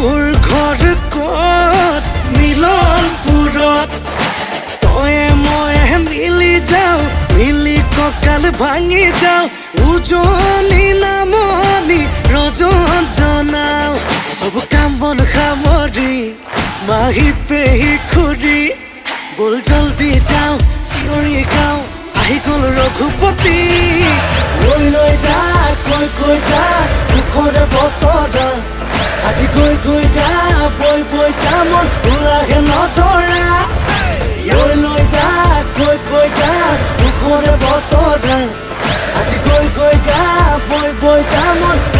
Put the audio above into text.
মোৰ ঘৰ ক'ত মিলনপুৰত তয়ে ময়ে মিলি যাওঁ মিলি কঁকাল ভাঙি যাওঁ উজনি নামনি ৰজন জনাওঁ চব কাম বন সামৰি মাহী পেহী খুৰী বল জলদি যাওঁ চিঞৰি গাওঁ আহি গ'ল ৰঘুপতি লৈ যা কৈ যা দুখৰে বতৰা আজি গৈ গা বৈ যা মন ওলাহে নধৰা লৈ যা কৈ যা দুখৰে বতৰা আজি গৈ গা বৈ যা মন